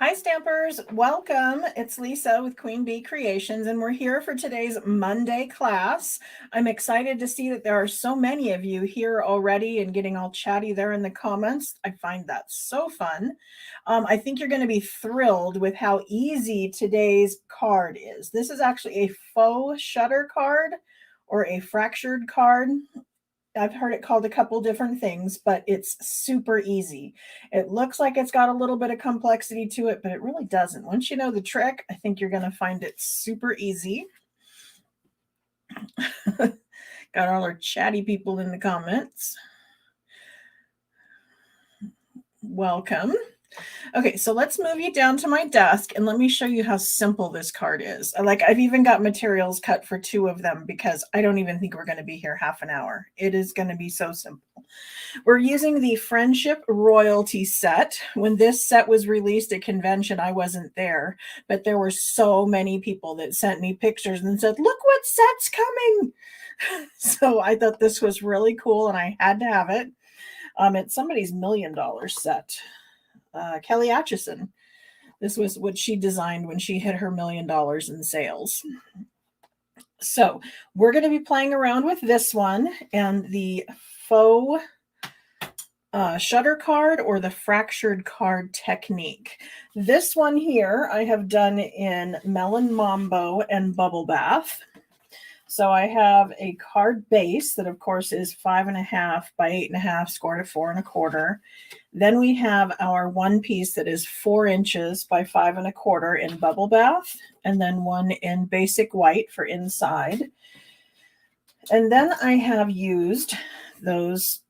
Hi Stampers, welcome. It's Lisa with Queen Bee Creations and we're here for today's Monday class. I'm excited to see that there are so many of you here already and getting all chatty there in the comments. I find that so fun. I think you're going to be thrilled with how easy today's card is. This is actually a faux shutter card or a fractured card. I've heard it called a couple different things, but it's super easy. It looks like it's got a little bit of complexity to it, but it really doesn't. Once you know the trick, I think you're going to find it super easy. Got all our chatty people in the comments. Welcome. Okay, so let's move you down to my desk and let me show you how simple this card is. I've even got materials cut for 2 of them because I don't even think we're going to be here half an hour. It is going to be so simple. We're using the Friendship Royalty set. When this set was released at convention, I wasn't there, but there were so many people that sent me pictures and said, look what set's coming. So I thought this was really cool and I had to have it. It's somebody's $1 million set. Kelly Atchison. This was what she designed when she hit her $1 million in sales. So we're going to be playing around with this one and the faux shutter card or the fractured card technique. This one here I have done in Melon Mambo and Bubble Bath. So I have a card base that of course is 5.5 by 8.5 scored at 4 1/4. Then we have our one piece that is 4 inches by 5 1/4 in Bubble Bath, and then one in Basic White for inside. And then I have used those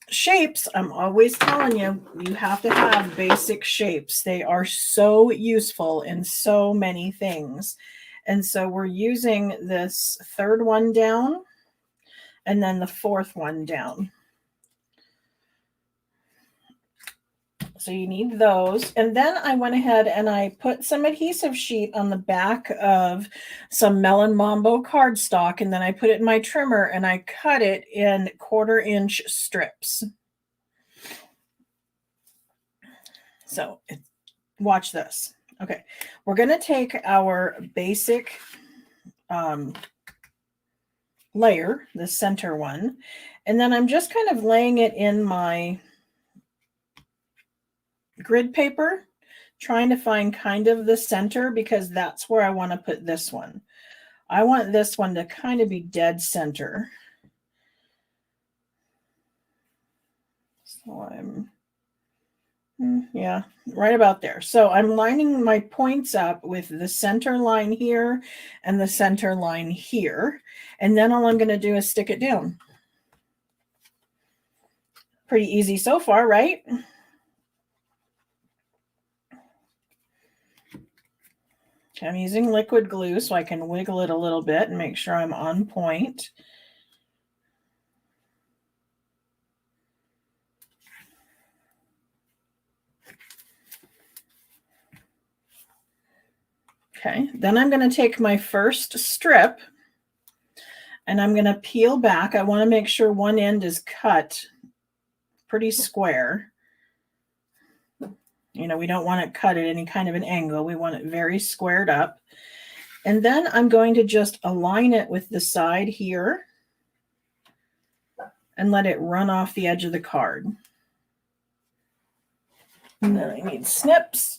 shapes. I'm always telling you, you have to have basic shapes. They are so useful in so many things. And so we're using this 3rd one down and then the 4th one down. So you need those. And then I went ahead and I put some adhesive sheet on the back of some Melon Mambo cardstock. And then I put it in my trimmer and I cut it in 1/4 inch strips. So watch this. Okay, we're going to take our basic layer, the center one, and then I'm just kind of laying it in my grid paper, trying to find kind of the center because that's where I want to put this one. I want this one to kind of be dead center. So yeah, right about there. So I'm lining my points up with the center line here and the center line here. And then all I'm going to do is stick it down. Pretty easy so far, right? Okay, I'm using liquid glue so I can wiggle it a little bit and make sure I'm on point. Okay, then I'm going to take my first strip and I'm going to peel back. I want to make sure one end is cut pretty square. You know, we don't want it cut at any kind of an angle. We want it very squared up. And then I'm going to just align it with the side here and let it run off the edge of the card. And then I need snips.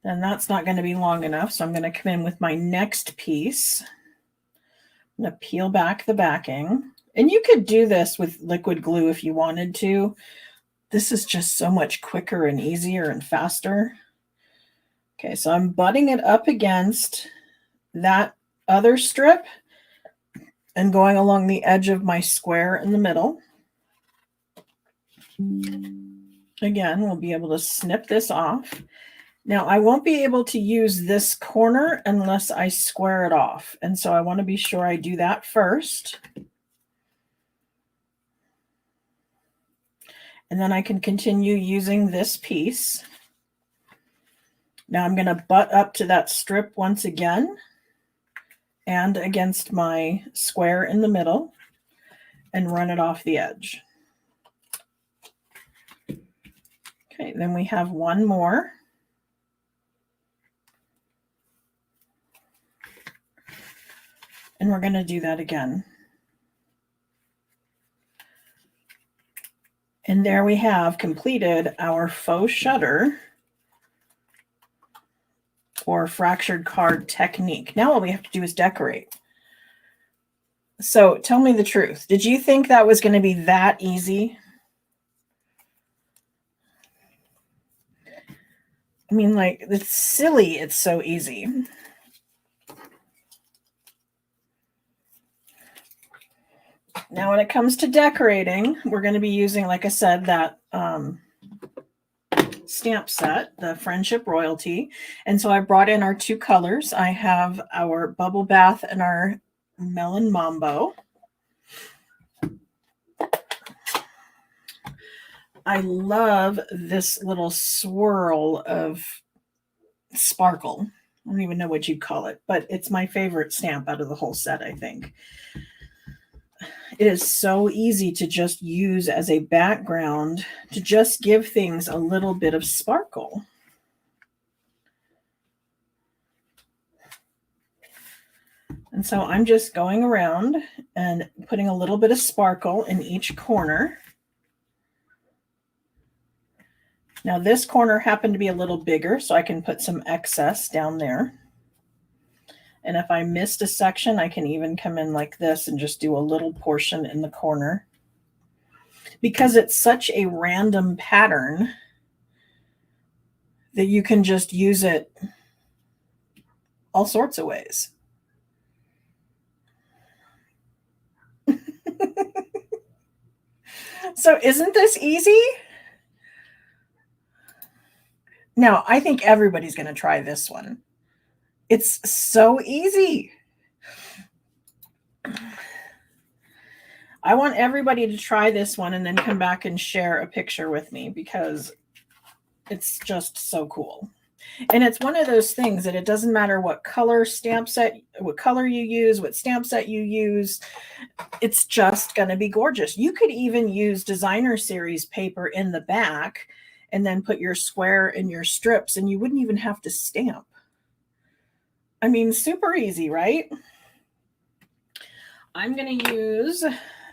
And that's not going to be long enough, so I'm going to come in with my next piece. I'm going to peel back the backing. And you could do this with liquid glue if you wanted to. This is just so much quicker and easier and faster. Okay, so I'm butting it up against that other strip and going along the edge of my square in the middle. Again, we'll be able to snip this off. Now, I won't be able to use this corner unless I square it off. And so I want to be sure I do that first. And then I can continue using this piece. Now I'm going to butt up to that strip once again and against my square in the middle. and run it off the edge. Okay, then we have one more. And we're going to do that again. And there we have completed our faux shutter or fractured card technique. Now all we have to do is decorate. So tell me the truth. Did you think that was going to be that easy? I mean, like, it's silly. It's so easy. Now, when it comes to decorating, we're going to be using, like I said, that stamp set, the Friendship Royalty. And so I brought in our two colors. I have our Bubble Bath and our Melon Mambo. I love this little swirl of sparkle. I don't even know what you'd call it, but it's my favorite stamp out of the whole set, I think. It is so easy to just use as a background to just give things a little bit of sparkle. And so I'm just going around and putting a little bit of sparkle in each corner. Now this corner happened to be a little bigger, so I can put some excess down there. And if I missed a section, I can even come in like this and just do a little portion in the corner. Because it's such a random pattern that you can just use it all sorts of ways. So isn't this easy? Now, I think everybody's going to try this one. It's so easy. I want everybody to try this one and then come back and share a picture with me because it's just so cool. And it's one of those things that it doesn't matter what color stamp set, what color you use, what stamp set you use. It's just going to be gorgeous. You could even use designer series paper in the back and then put your square and your strips, and you wouldn't even have to stamp. I mean, super easy, right? I'm going to use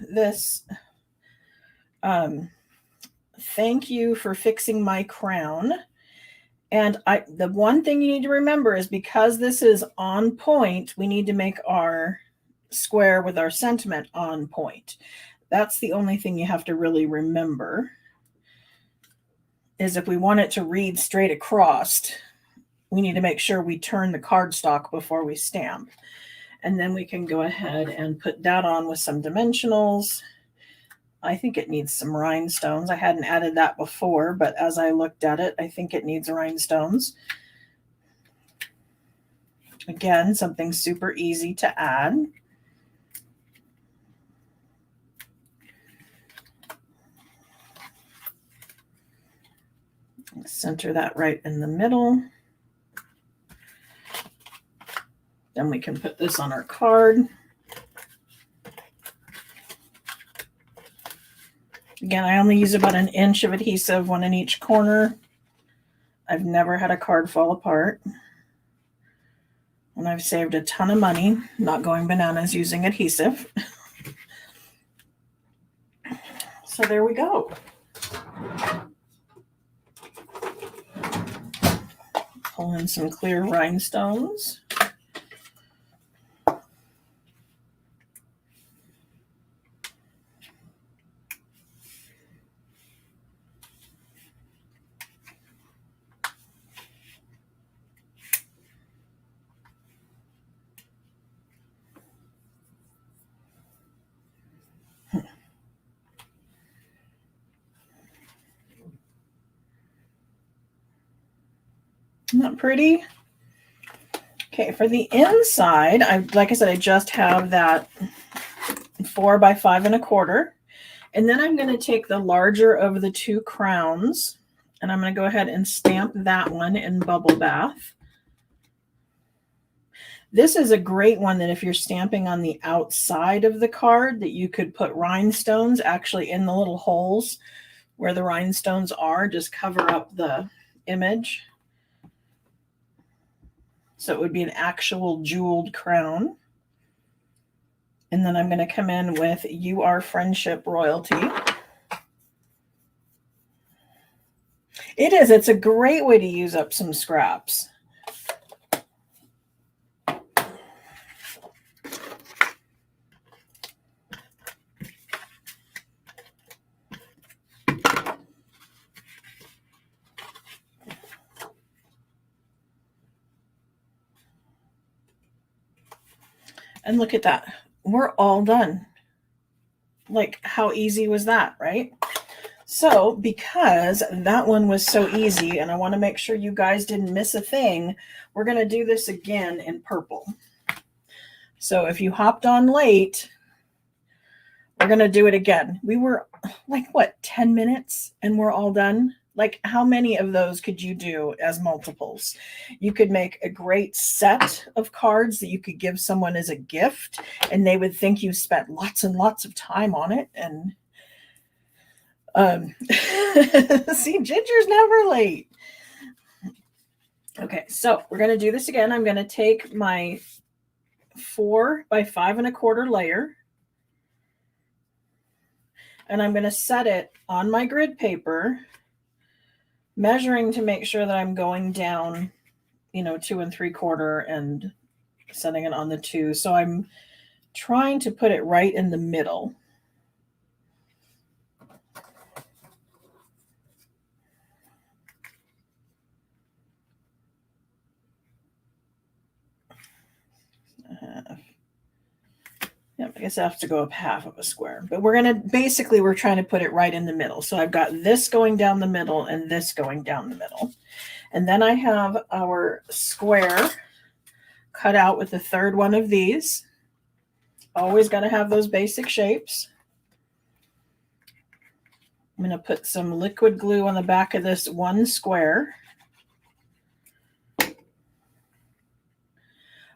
this thank you for fixing my crown. And the one thing you need to remember is because this is on point, we need to make our square with our sentiment on point. That's the only thing you have to really remember, is if we want it to read straight across, we need to make sure we turn the cardstock before we stamp. And then we can go ahead and put that on with some dimensionals. I think it needs some rhinestones. I hadn't added that before, but as I looked at it, I think it needs rhinestones. Again, something super easy to add. Center that right in the middle. Then we can put this on our card. Again, I only use about 1 inch of adhesive, one in each corner. I've never had a card fall apart. And I've saved a ton of money not going bananas using adhesive. So there we go. Pull in some clear rhinestones. Isn't that pretty? Okay, for the inside, like I said, I just have that 4 by 5 1/4. And then I'm going to take the larger of the two crowns, and I'm going to go ahead and stamp that one in Bubble Bath. This is a great one that if you're stamping on the outside of the card, that you could put rhinestones actually in the little holes where the rhinestones are, just cover up the image. So it would be an actual jeweled crown. And then I'm going to come in with You Are Friendship Royalty. It is. It's a great way to use up some scraps. And look at that. We're all done. Like, how easy was that, right? So because that one was so easy, and I want to make sure you guys didn't miss a thing, we're going to do this again in purple. So if you hopped on late, we're going to do it again. We were like, what, 10 minutes and we're all done? Like, how many of those could you do as multiples? You could make a great set of cards that you could give someone as a gift, and they would think you spent lots and lots of time on it. And see, Ginger's never late. Okay, so we're going to do this again. I'm going to take my 4 by 5 1/4 layer, and I'm going to set it on my grid paper, measuring to make sure that I'm going down, 2 3/4 and setting it on the 2. So I'm trying to put it right in the middle. Yeah, I guess I have to go up half of a square, but we're trying to put it right in the middle. So I've got this going down the middle and this going down the middle. And then I have our square cut out with the third one of these. Always got to have those basic shapes. I'm going to put some liquid glue on the back of this one square.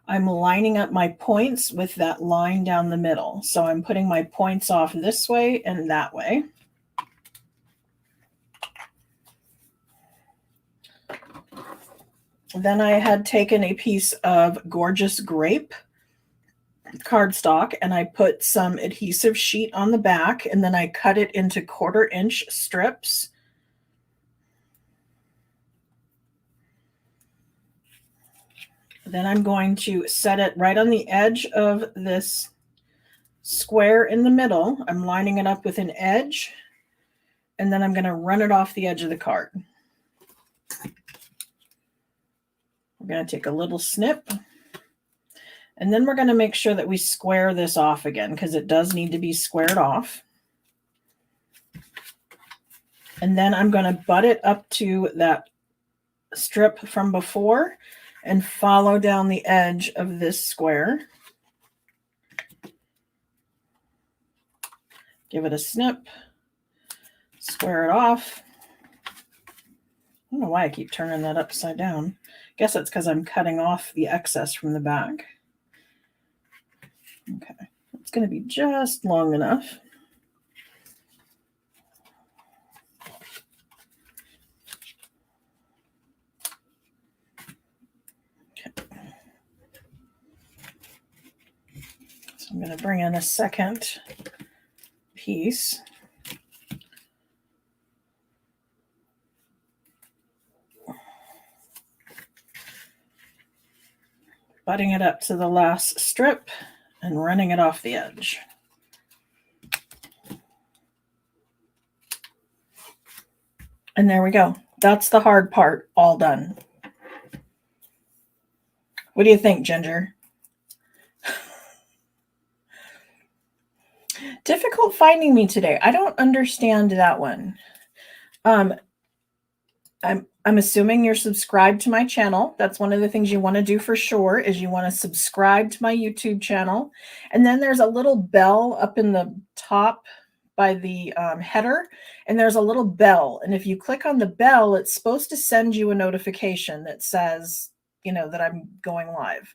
I'm lining up my points with that line down the middle. So I'm putting my points off this way and that way. Then I had taken a piece of gorgeous grape cardstock and I put some adhesive sheet on the back, and then I cut it into 1/4 inch strips. Then I'm going to set it right on the edge of this square in the middle. I'm lining it up with an edge, and then I'm going to run it off the edge of the card. We're going to take a little snip, and then we're going to make sure that we square this off again, because it does need to be squared off. And then I'm going to butt it up to that strip from before and follow down the edge of this square. Give it a snip, square it off. I don't know why I keep turning that upside down. Guess it's because I'm cutting off the excess from the back. Okay, it's going to be just long enough. So I'm going to bring in a second piece. Butting it up to the last strip and running it off the edge. And there we go. That's the hard part, all done. What do you think, Ginger? Difficult finding me today. I don't understand that one. I'm assuming you're subscribed to my channel. That's one of the things you want to do for sure, is you want to subscribe to my YouTube channel. And then there's a little bell up in the top by the header, and there's a little bell. And if you click on the bell, it's supposed to send you a notification that says, that I'm going live.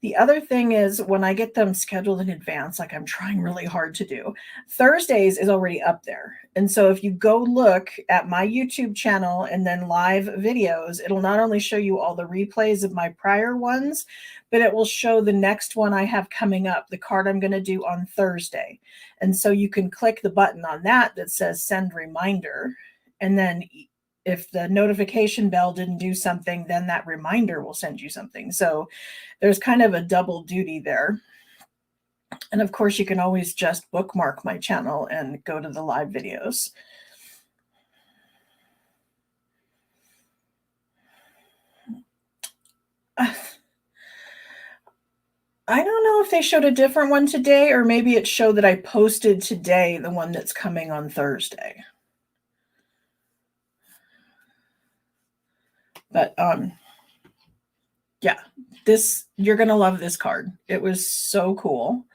The other thing is when I get them scheduled in advance, like I'm trying really hard to do, Thursdays is already up there. And so if you go look at my YouTube channel and then live videos, it'll not only show you all the replays of my prior ones, but it will show the next one I have coming up, the card I'm going to do on Thursday. And so you can click the button on that that says send reminder. And then if the notification bell didn't do something, then that reminder will send you something. So there's kind of a double duty there. And of course, you can always just bookmark my channel and go to the live videos. I don't know if they showed a different one today, or maybe it showed that I posted today the one that's coming on Thursday. But yeah, you're going to love this card. It was so cool.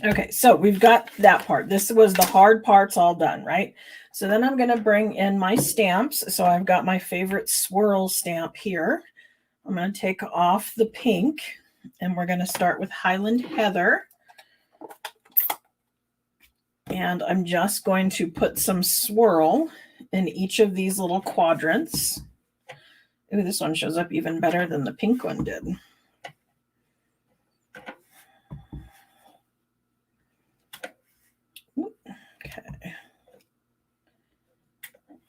Okay, so we've got that part. This was the hard parts all done, right? So then I'm going to bring in my stamps. So I've got my favorite swirl stamp here. I'm going to take off the pink, and we're going to start with Highland Heather. And I'm just going to put some swirl in each of these little quadrants. Ooh, this one shows up even better than the pink one did. Okay.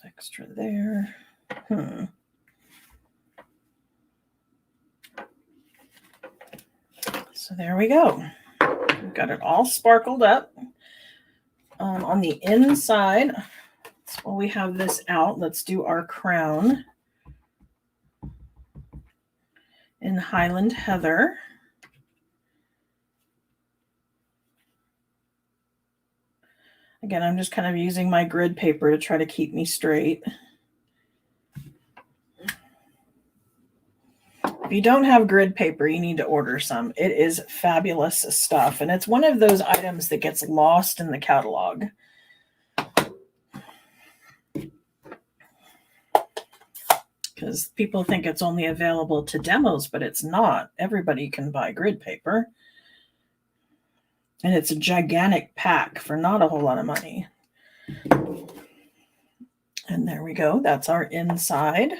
Extra there. So there we go. We've got it all sparkled up. On the inside, while we have this out, let's do our crown in Highland Heather. Again, I'm just kind of using my grid paper to try to keep me straight. If you don't have grid paper, you need to order some. It is fabulous stuff, and it's one of those items that gets lost in the catalog. Because people think it's only available to demos, but it's not. Everybody can buy grid paper. And it's a gigantic pack for not a whole lot of money. And there we go. That's our inside.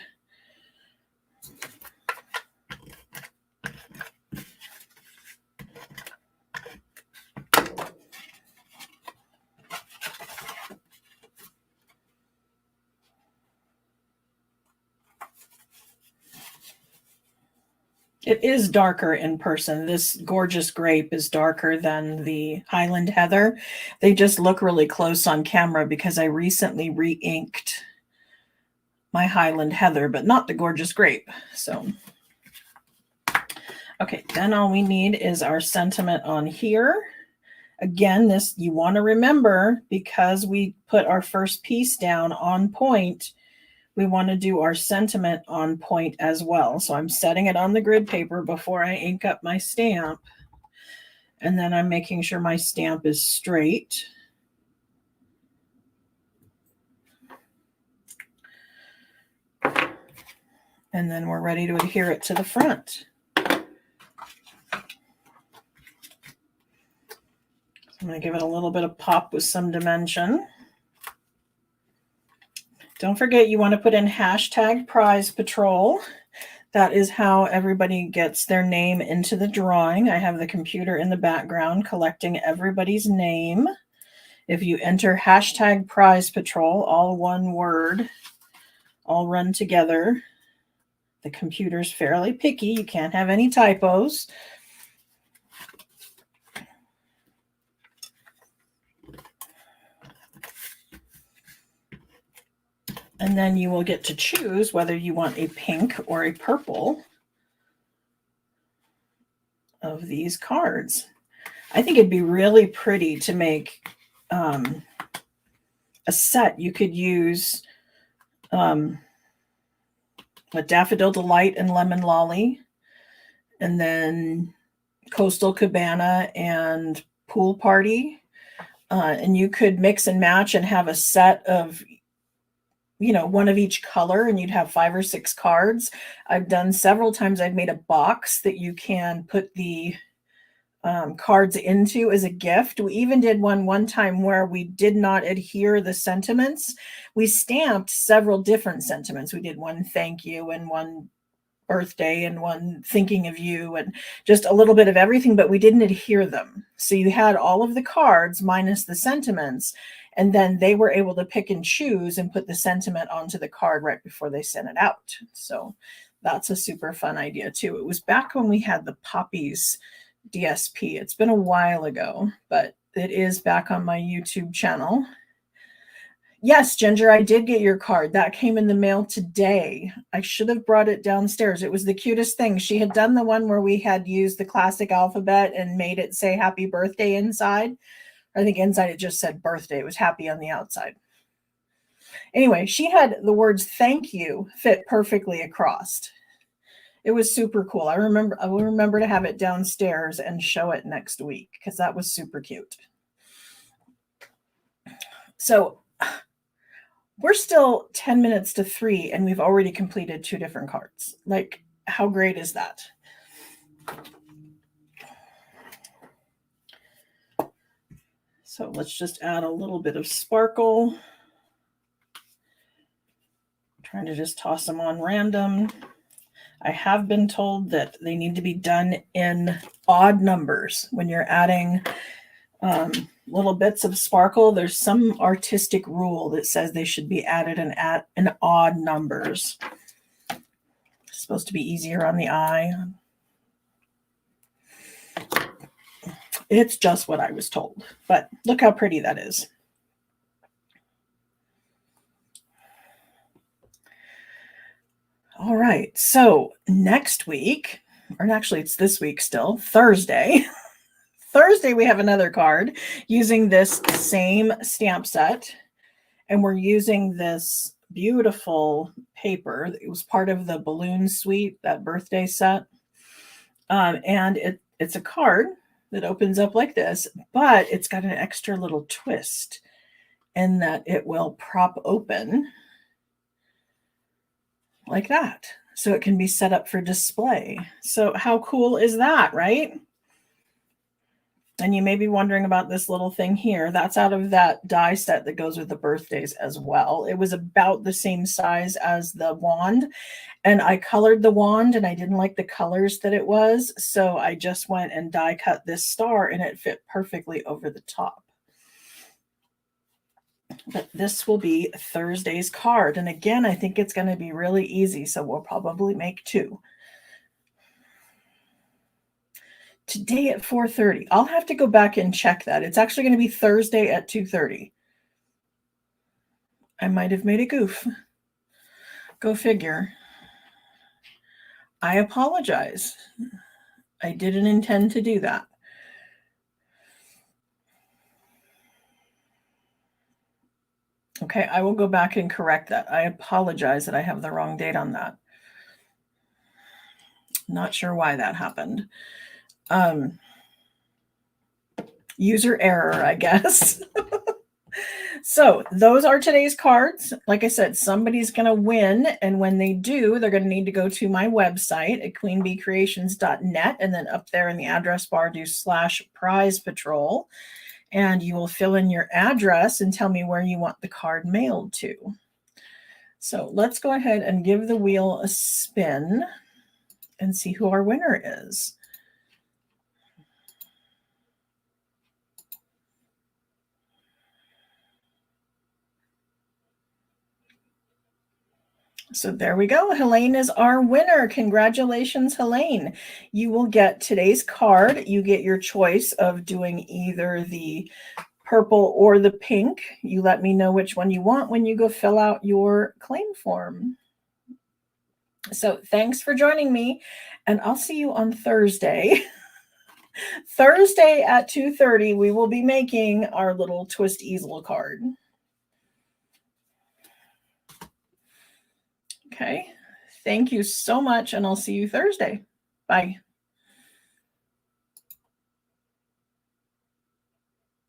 It is darker in person. This gorgeous grape is darker than the Highland Heather. They just look really close on camera because I recently re-inked my Highland Heather, but not the gorgeous grape. So, okay, then all we need is our sentiment on here. Again, this you want to remember, because we put our first piece down on point, we want to do our sentiment on point as well. So I'm setting it on the grid paper before I ink up my stamp. And then I'm making sure my stamp is straight. And then we're ready to adhere it to the front. So I'm going to give it a little bit of pop with some dimension. Don't forget, you want to put in hashtag Prize Patrol. That is how everybody gets their name into the drawing. I have the computer in the background collecting everybody's name. If you enter hashtag Prize Patrol, all one word, all run together. The computer's fairly picky. You can't have any typos. And then you will get to choose whether you want a pink or a purple of these cards. I think it'd be really pretty to make a set. You could use a Daffodil Delight and Lemon Lolly, and then Coastal Cabana and Pool Party. And you could mix and match and have a set of one of each color, and you'd have 5 or 6 cards. I've done several times. I've made a box that you can put the cards into as a gift. We even did one time where we did not adhere the sentiments. We stamped several different sentiments. We did one thank you and one birthday and one thinking of you and just a little bit of everything, but we didn't adhere them. So you had all of the cards minus the sentiments, and then they were able to pick and choose and put the sentiment onto the card right before they sent it out. So that's a super fun idea too. It was back when we had the Poppies DSP. It's been a while ago, but it is back on my YouTube channel. Yes, Ginger, I did get your card. That came in the mail today. I should have brought it downstairs. It was the cutest thing. She had done the one where we had used the classic alphabet and made it say happy birthday inside. I think inside it just said birthday. It was happy on the outside. Anyway, she had the words thank you fit perfectly across. It was super cool. I will remember to have it downstairs and show it next week because that was super cute. So we're still 10 minutes to 3 and we've already completed 2 different cards. Like, how great is that? So let's just add a little bit of sparkle. Trying to just toss them on random. I have been told that they need to be done in odd numbers when you're adding little bits of sparkle. There's some artistic rule that says they should be added in odd numbers. It's supposed to be easier on the eye. It's just what I was told, but look how pretty that is. All right, so next week, or actually it's this week still, Thursday. Thursday, we have another card using this same stamp set, and we're using this beautiful paper. It was part of the balloon suite, that birthday set. And it's a card that opens up like this, but it's got an extra little twist in that it will prop open like that. So it can be set up for display. So how cool is that, right? And you may be wondering about this little thing here. That's out of that die set that goes with the birthdays as well. It was about the same size as the wand. And I colored the wand and I didn't like the colors that it was. So I just went and die cut this star and it fit perfectly over the top. But this will be Thursday's card. And again, I think it's going to be really easy. So we'll probably make 2. Today at 4:30. I'll have to go back and check that. It's actually going to be Thursday at 2:30. I might have made a goof. Go figure. I apologize. I didn't intend to do that. Okay, I will go back and correct that. I apologize that I have the wrong date on that. Not sure why that happened. User error, I guess. So those are today's cards. Like I said, somebody's going to win. And when they do, they're going to need to go to my website at queenbeecreations.net. And then up there in the address bar, do /prize patrol. And you will fill in your address and tell me where you want the card mailed to. So let's go ahead and give the wheel a spin and see who our winner is. So there we go. Helene is our winner. Congratulations, Helene. You will get today's card. You get your choice of doing either the purple or the pink. You let me know which one you want when you go fill out your claim form. So thanks for joining me, and I'll see you on Thursday. Thursday at 2:30, we will be making our little twist easel card. Okay, thank you so much, and I'll see you Thursday. Bye.